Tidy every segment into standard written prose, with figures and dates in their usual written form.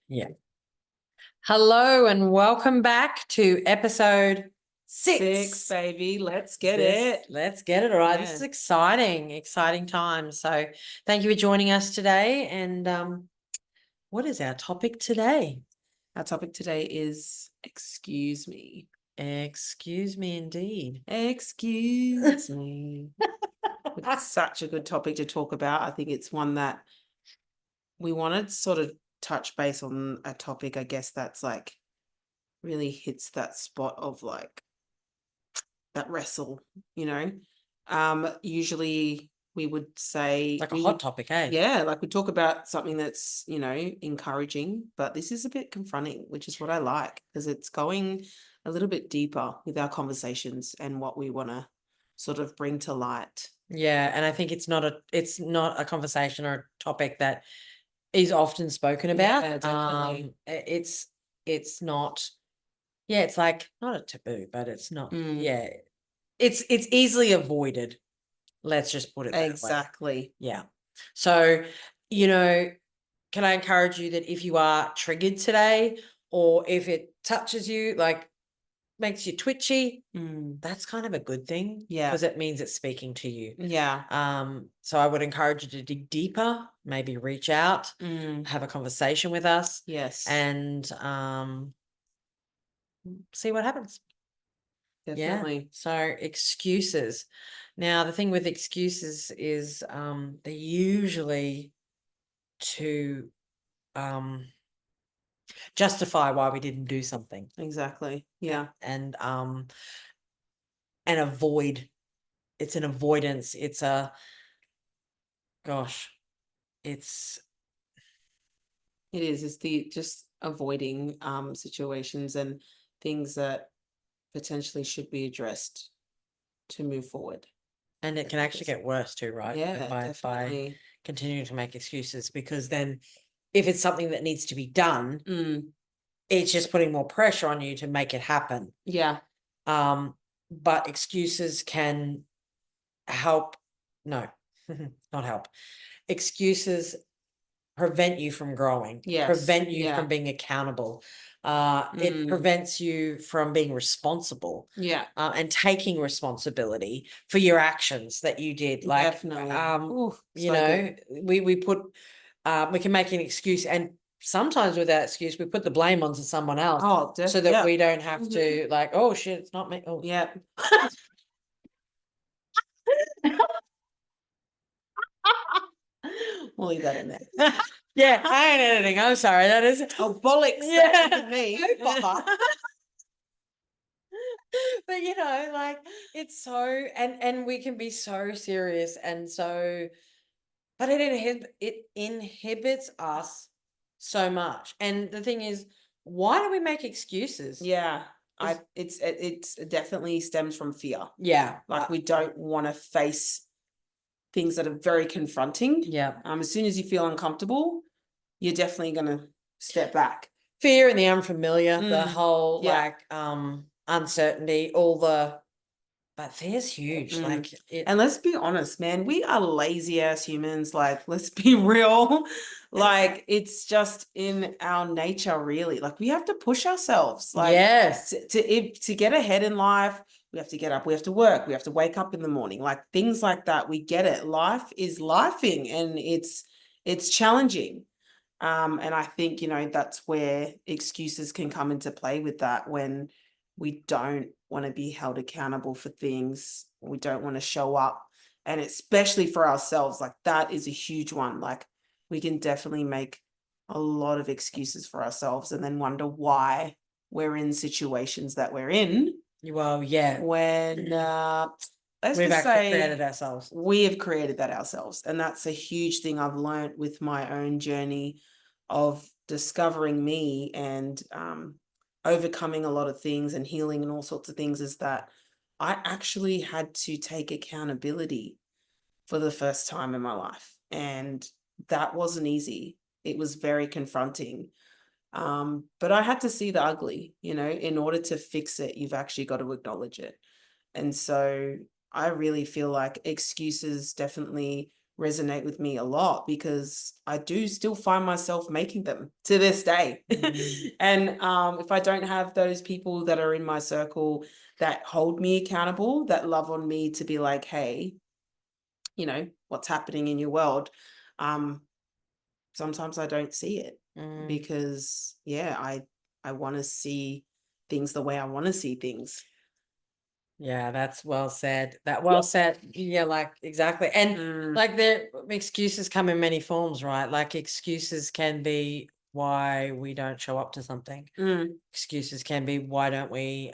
Yeah. Hello and welcome back to episode 6. Baby. Let's get it. Let's get it. All right. This Yeah. is exciting time. So thank you for joining us today. And what is our topic today? Our topic today is excuse me. Excuse me, indeed. Excuse me. It's such a good topic to talk about. I think it's one that we want to sort of touch base on, a topic, I guess, that's like really hits that spot of like that wrestle, Usually we would say Like a hot topic, eh? yeah, like we talk about something that's, encouraging, but this is a bit confronting, which is what I like, because it's going a little bit deeper with our conversations and what we want to sort of bring to light. Yeah, and I think it's not a conversation or a topic that is often spoken about. Yeah, definitely. It's not, yeah, it's like not a taboo, but it's not, yeah. It's easily avoided. Let's just put it that way. Exactly. Yeah. So, can I encourage you that if you are triggered today, or if it touches you, like makes you twitchy, that's kind of a good thing. Yeah. Because it means it's speaking to you. Yeah. So I would encourage you to dig deeper, maybe reach out, have a conversation with us. Yes. And see what happens. Definitely. Yeah. So excuses. Now, the thing with excuses is they're usually to justify why we didn't do something. Exactly. Yeah. And avoid. It's an avoidance. It's a it's It is. It's the just avoiding situations and things that potentially should be addressed to move forward. and it can actually get worse too, right? Yeah, By definitely. continuing to make excuses, because then if it's something that needs to be done, it's just putting more pressure on you to make it happen. Yeah. But excuses can help. No, not help. Excuses prevent you from growing. Yes. Prevent you Yeah. from being accountable. It prevents you from being responsible. Yeah. And taking responsibility for your actions that you did. Like, Definitely. we put, we can make an excuse, and sometimes with that excuse, we put the blame onto someone else. Oh, so that we don't have to like, oh shit, it's not me. Oh, yeah. We'll leave that in there. Yeah, I ain't editing. I'm sorry. That is bollocks. Yeah. That's me. But like, it's so, and we can be so serious, and so, but it inhibits us so much. And the thing is, why do we make excuses? Yeah. It's definitely stems from fear. Yeah. Like we don't want to face things that are very confronting. Yeah. As soon as you feel uncomfortable, you're definitely going to step back. Fear and the unfamiliar, the whole uncertainty, but fear's huge. Like and let's be honest, man, we are lazy ass humans. Like, let's be real. Like, it's just in our nature, really. Like, we have to push ourselves. Like, yes, to get ahead in life, we have to get up, we have to work, we have to wake up in the morning, like things like that. We get it. Life is lifing, and it's challenging. And I think, that's where excuses can come into play with that, when we don't want to be held accountable for things. We don't want to show up. And especially for ourselves, like that is a huge one. Like we can definitely make a lot of excuses for ourselves and then wonder why we're in situations that we're in. Well, yeah. When we've actually created ourselves. We have created that ourselves. And that's a huge thing I've learned with my own journey of discovering me and overcoming a lot of things and healing and all sorts of things, is that I actually had to take accountability for the first time in my life. And that wasn't easy. It was very confronting. But I had to see the ugly, in order to fix it, you've actually got to acknowledge it. And so I really feel like excuses definitely resonate with me a lot because I do still find myself making them to this day. And if I don't have those people that are in my circle that hold me accountable, that love on me to be like, hey, you know, what's happening in your world, sometimes I don't see it because yeah, I want to see things the way I want to see things. Yeah, that's well said. That well said. Yeah, like exactly. And like the excuses come in many forms, right? Like excuses can be why we don't show up to something. Excuses can be why don't we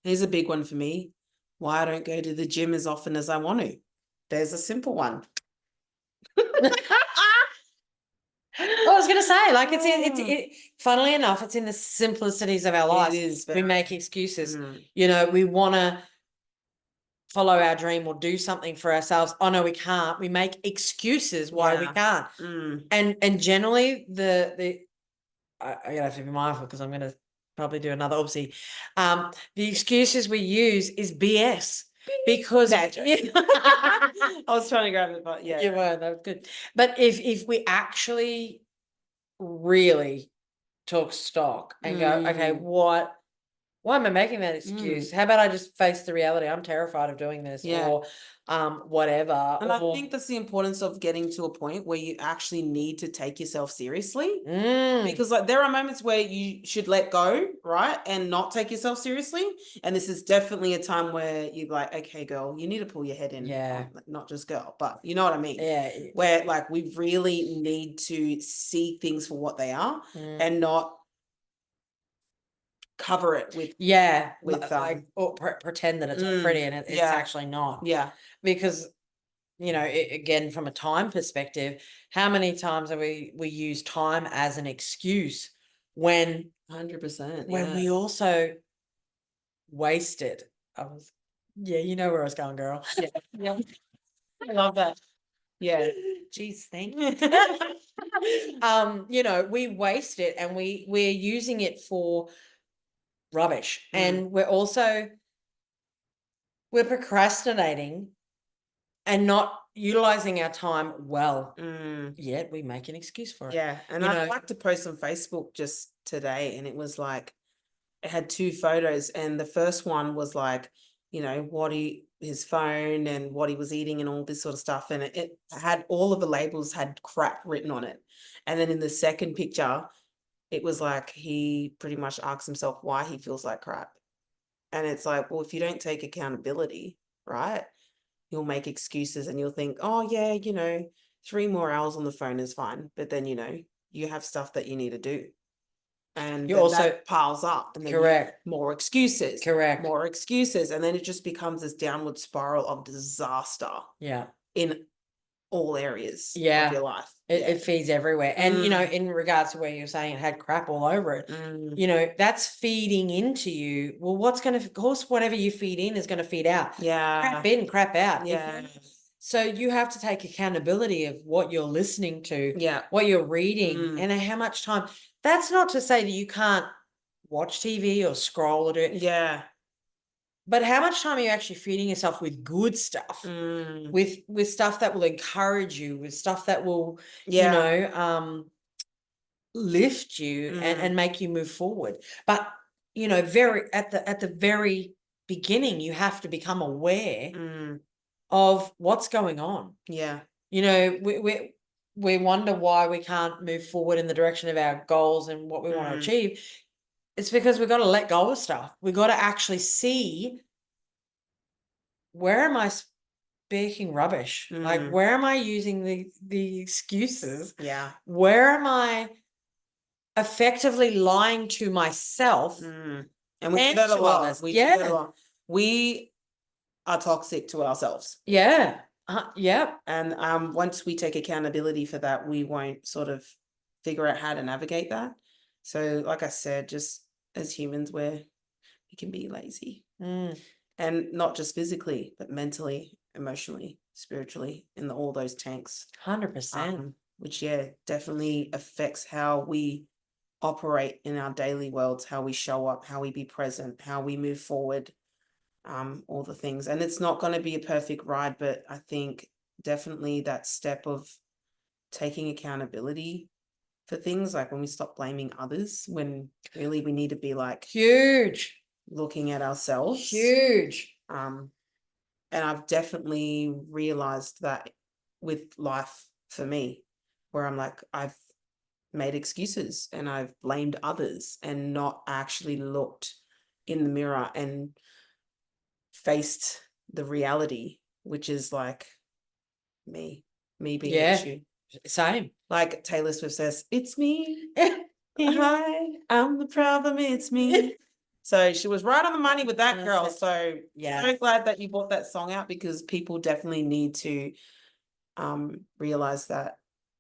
Here's a big one for me. Why I don't go to the gym as often as I want to. There's a simple one. I was gonna say, like funnily enough, it's in the simplicities of our It lives. is We make excuses. You know, we wanna follow our dream or do something for ourselves. Oh no, we can't. We make excuses why we can't. And generally I'm gonna have to be mindful because I'm gonna probably do another oopsie. The excuses we use is BS because I was trying to grab it, but yeah. you were, that was good. But if we actually really talk stock and go, okay, why am I making that excuse? How about I just face the reality? I'm terrified of doing this or whatever. And I think that's the importance of getting to a point where you actually need to take yourself seriously. Because like there are moments where you should let go, right? And not take yourself seriously. And this is definitely a time where you're like, okay, girl, you need to pull your head in. Yeah. Not just girl, but you know what I mean? Yeah. Where like we really need to see things for what they are and not cover it with like or pretend that it's all pretty and it's actually not. Because you know, again, from a time perspective, how many times have we use time as an excuse when 100%, when we also wasted? Yeah, you know where I was going, girl. Yeah. I love that. Yeah. Jeez, thank you. You know, we waste it and we're using it for rubbish. And we're procrastinating and not utilizing our time well. Yet we make an excuse for it. Yeah. And I'd like to post on Facebook just today, and it was like it had 2 photos, and the first one was like, you know, his phone and what he was eating and all this sort of stuff. And it had all of the labels had crap written on it. And then in the second picture, it was like he pretty much asks himself why he feels like crap. And it's like, well, if you don't take accountability, right? You'll make excuses and you'll think, oh yeah, you know, 3 more hours on the phone is fine. But then, you know, you have stuff that you need to do. And You also that piles up, and then more excuses, more excuses, and then it just becomes this downward spiral of disaster. In all areas of your life. It feeds everywhere. And you know, in regards to where you're saying it had crap all over it, you know, that's feeding into you. Well, what's going to, of course, whatever you feed in is going to feed out. Crap in, crap out. So you have to take accountability of what you're listening to, what you're reading, and how much time. That's not to say that you can't watch TV or scroll or do it. But how much time are you actually feeding yourself with good stuff, with stuff that will encourage you, with stuff that will, you know, lift you and make you move forward. But you know, at the very beginning, you have to become aware of what's going on. You know, we wonder why we can't move forward in the direction of our goals and what we want to achieve. It's because we've got to let go of stuff. We've got to actually see, where am I speaking rubbish? Like, where am I using the excuses? Where am I effectively lying to myself? And we do that a lot. We do that a lot. We are toxic to ourselves. And once we take accountability for that, we won't sort of figure out how to navigate that. So like I said, just as humans, we can be lazy. And not just physically, but mentally, emotionally, spiritually, in all those tanks. 100%. Which, definitely affects how we operate in our daily worlds, how we show up, how we be present, how we move forward, all the things. And it's not going to be a perfect ride, but I think definitely that step of taking accountability for things, like when we stop blaming others, when really we need to be like Huge. looking at ourselves. Huge. And I've definitely realized that with life for me, where I'm like, I've made excuses and I've blamed others and not actually looked in the mirror and faced the reality, which is like me being the Yeah. issue. Same. Like Taylor Swift says, it's me. Hi, I'm the problem, it's me. So she was right on the money with that girl. So Yeah. so glad that you brought that song out, because people definitely need to realize that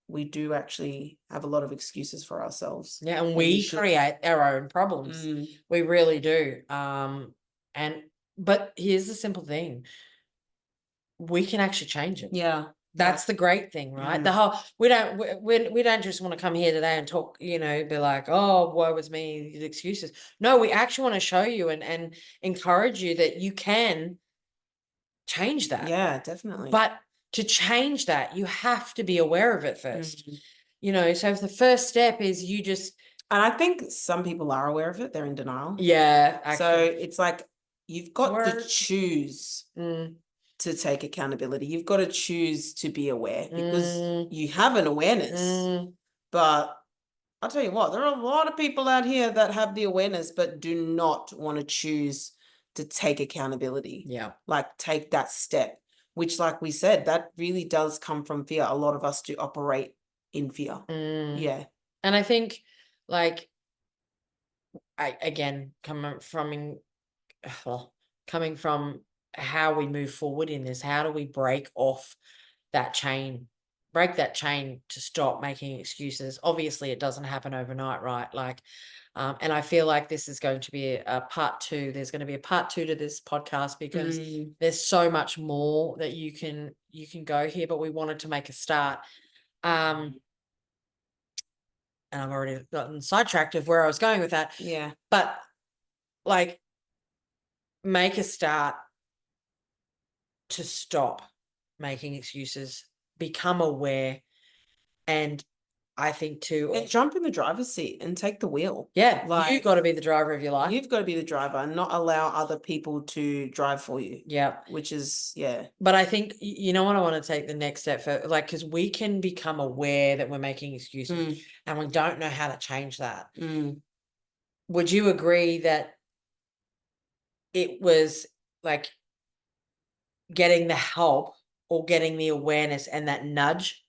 we do actually have a lot of excuses for ourselves. Yeah, and we we should- create our own problems. We really do. But here's the simple thing. We can actually change it. Yeah. That's the great thing, right? The whole we don't just want to come here today and talk, be like, oh, woe was me, these excuses. No, we actually want to show you and encourage you that you can change that. Yeah, definitely. But to change that, you have to be aware of it first. Mm. So if the first step is you just And I think some people are aware of it, they're in denial. Yeah, So actually. it's like you've got to choose to take accountability. You've got to choose to be aware, because you have an awareness. But I'll tell you what, there are a lot of people out here that have the awareness but do not want to choose to take accountability. Yeah. Like take that step, which, like we said, that really does come from fear. A lot of us do operate in fear. Yeah. And I think, like, again, coming from how we move forward in this, how do we break that chain to stop making excuses? Obviously, it doesn't happen overnight, right? Like, and I feel like this is going to be a part two. There's going to be a part two to this podcast, because there's so much more that you can go here, but we wanted to make a start. And I've already gotten sidetracked of where I was going with that. Yeah. But like, make a start to stop making excuses, become aware. And I think too, And jump in the driver's seat and take the wheel. yeah, Like, you've got to be the driver of your life. You've got to be the driver and not allow other people to drive for you. Yeah. Which is, yeah. But I think, you know what, I want to take the next step for, like, because we can become aware that we're making excuses and we don't know how to change that. Would you agree that it was like getting the help or getting the awareness and that nudge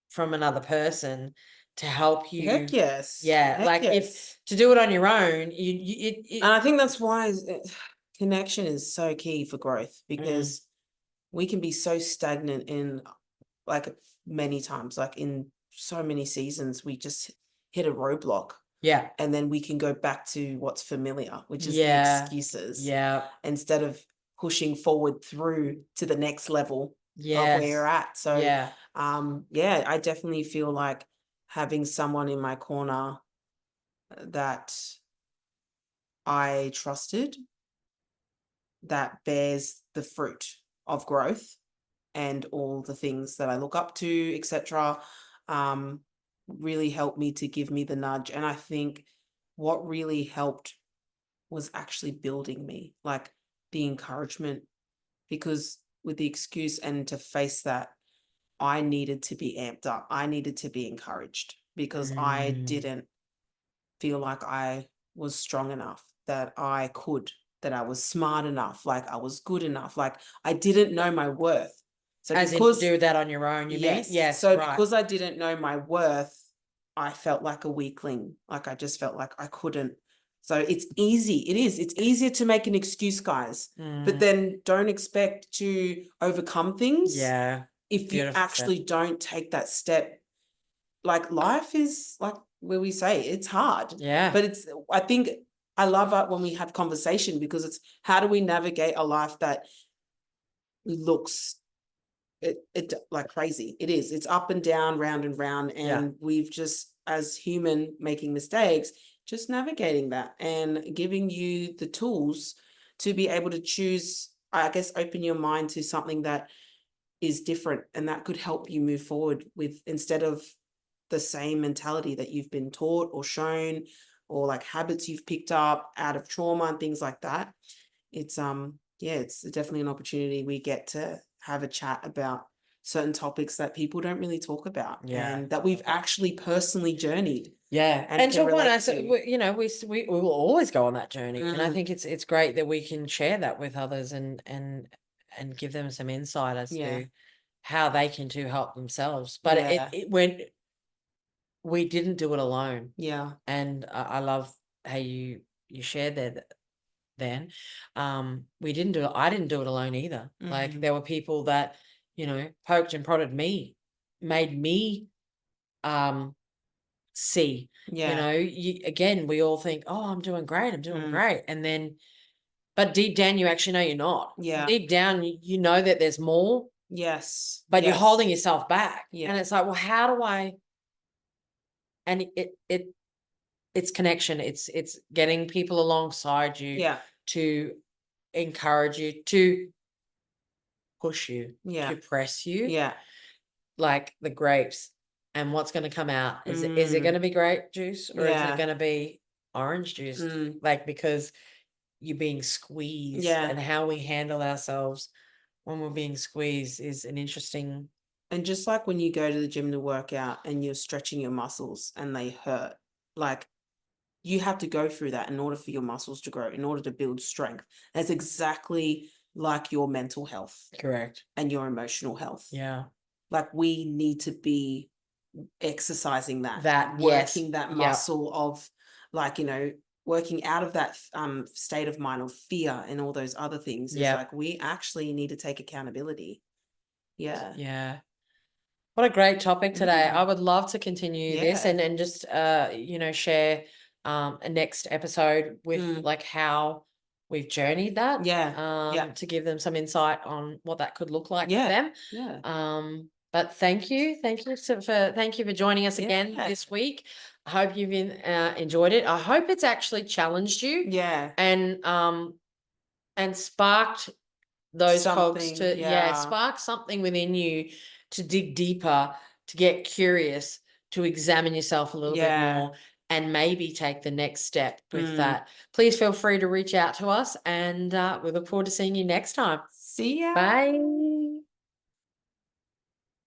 from another person to help you? Heck yes. Yeah. Heck Like, yes. if to do it on your own, and I think that's why connection is so key for growth, because we can be so stagnant in, like, many times, like in so many seasons, we just hit a roadblock. Yeah. And then we can go back to what's familiar, which is the Yeah. excuses. Yeah. Instead of pushing forward through to the next level of where you're at. So Yeah. yeah, I definitely feel like having someone in my corner that I trusted, that bears the fruit of growth and all the things that I look up to, etc., really helped me to give me the nudge. And I think what really helped was actually building me, like the encouragement, because with the excuse and to face that, I needed to be amped up. I needed to be encouraged, because I didn't feel like I was strong enough, that I could, that I was smart enough, like I was good enough, like I didn't know my worth. So As in because do that on your own, you mean? yes, Yes. so Right. because I didn't know my worth, I felt like a weakling. Like I just felt like I couldn't. So it's easy. It's easier to make an excuse, guys. But then don't expect to overcome things Yeah. if you Beautiful actually don't take that step. Like life is like where we say it's hard. Yeah. But I think I love it when we have conversation, because it's how do we navigate a life that looks it like crazy. It's up and down, round and round, and we've just, as human, making mistakes, just navigating that and giving you the tools to be able to choose, I guess, open your mind to something that is different, and that could help you move forward with, instead of the same mentality that you've been taught or shown, or like habits you've picked up out of trauma and things like that. It's yeah, it's definitely an opportunity we get to have a chat about certain topics that people don't really talk about, Yeah. and that we've actually personally journeyed Yeah, and and can to a point, relate I said, to. you know, we will always go on that journey, and I Mm, think it's great that we can share that with others and give them some insight as yeah, to how they can too help themselves. But yeah, it when we didn't do it alone, yeah, and I love how you shared there then. We didn't do it. I didn't do it alone either. Like mhm, there were people that poked and prodded me, made me um see. yeah, Again, we all think, "Oh, I'm doing great. I'm doing mm, great," and then, but deep down, you actually know you're not. yeah, Deep down, you know that there's more, yes, but you're yes, holding yourself back, yeah, and it's like, well, how do I? And it's connection. It's getting people alongside you yeah, to encourage you, to push you, yeah, to press you, yeah, like the grapes. And what's going to come out? Is it going mm, to be grape juice or is it yeah, going to be orange juice? mm, Like because you're being squeezed, yeah. and how we handle ourselves when we're being squeezed is an interesting. And just like when you go to the gym to work out and you're stretching your muscles and they hurt, like you have to go through that in order for your muscles to grow, in order to build strength. That's exactly like your mental health Correct. and your emotional health. Yeah. Like we need to be exercising that, That, yes. working that Yep. muscle of, like, working out of that state of mind of fear and all those other things, is Yep. like we actually need to take accountability. Yeah. Yeah. What a great topic today. I Mm, would love to continue this yeah. and just share a next episode with Mm, like how we've journeyed that yeah. Yeah. to give them some insight on what that could look like for Yeah. them. Yeah. But thank you for joining us again Yeah. this week. I hope you've enjoyed it. I hope it's actually challenged you Yeah. and sparked those cogs Something. to, yeah, Yeah. spark something within you to dig deeper, to get curious, to examine yourself a little bit Yeah. more, and maybe take the next step with Mm. that. Please feel free to reach out to us, and we look forward to seeing you next time. See ya. Bye.